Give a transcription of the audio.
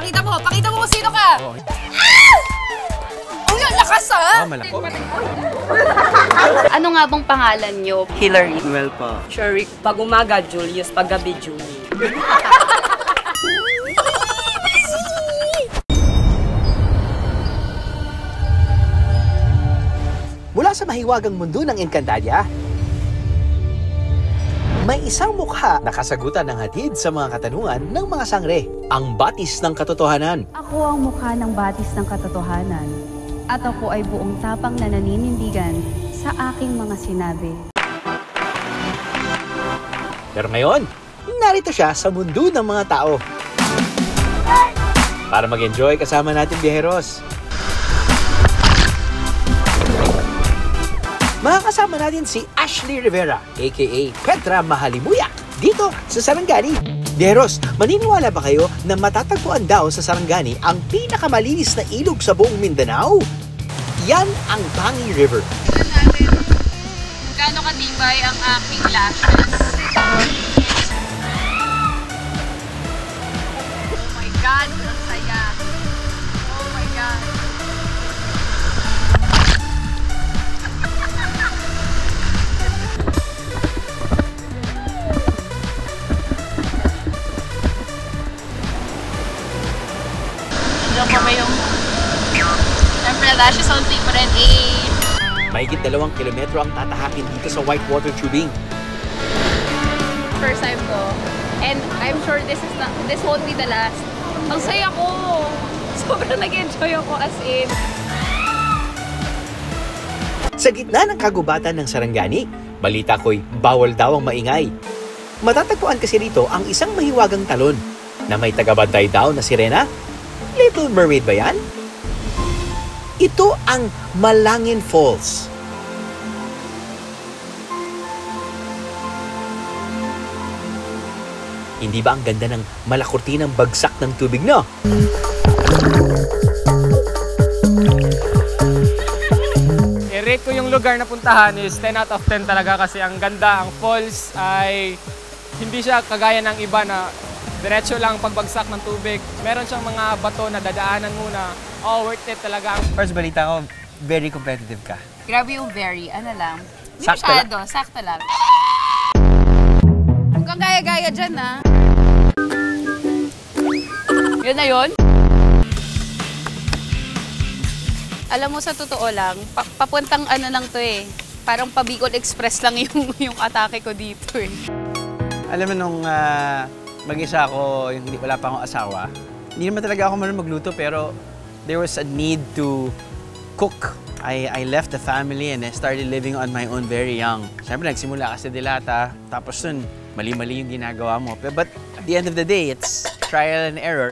Pakita mo kung sino ka. Ang lakas malaki. Ano nga bang pangalan nyo? Hillary. Well pa. Sherry. Pag umaga, Julius. Pag gabi, Julie. Mula sa mahiwagang mundo ng Encantadia, may isang mukha na kasagutan ng hatid sa mga katanungan ng mga sangre, ang batis ng katotohanan. Ako ang mukha ng batis ng katotohanan, at ako ay buong tapang na naninindigan sa aking mga sinabi. Pero ngayon, narito siya sa mundo ng mga tao. Para mag-enjoy kasama natin, biyeheros. Makakasama natin si Ashley Rivera, aka Petra Mahalimuyak, dito sa Sarangani. Biyeheros, maniniwala ba kayo na matatagpuan daw sa Sarangani ang pinakamalinis na ilog sa buong Mindanao? Yan ang Bangi River. Tignan natin kung gaano katibay ang aking lashes. Oh my God, ang saya. Oh my God. Diyan kami yung siyempre, lashes on tape rin Mahigit 2 kilometro ang tatahakin dito sa whitewater tubing. First time ko. And I'm sure this won't be the last. Ang saya ko! Sobrang nag-enjoy ako as in. Sa gitna ng kagubatan ng Sarangani, balita ko'y bawal daw ang maingay. Matatagpuan kasi rito ang isang mahiwagang talon na may tagabantay daw na sirena. Little Mermaid ba yan? Ito ang Malangin Falls. Hindi ba ang ganda ng malakurtinang bagsak ng tubig, no? I-rate ko yung lugar na puntahan is 10 out of 10 talaga kasi ang ganda, ang falls ay hindi siya kagaya ng iba na diretso lang pagbagsak ng tubig. Meron siyang mga bato na dadaanan muna. Oh, worth it talaga. First balita ko, very competitive ka. Grabe yung very, ano lang. Hindi Sakto masyado, sakto lang. Huwag kang gaya-gaya dyan, ha? Yun na yun? Alam mo, sa totoo lang, papuntang ano lang to eh. Parang pa-Bicol Express lang yung atake ko dito eh. Alam mo nung mag-isa ako, yung wala pa akong asawa, hindi naman talaga ako marunong magluto pero there was a need to cook. I left the family and I started living on my own very young. Siyempre, nagsimula kasi dilata, tapos nun, mali-mali yung ginagawa mo. But at the end of the day, it's trial and error.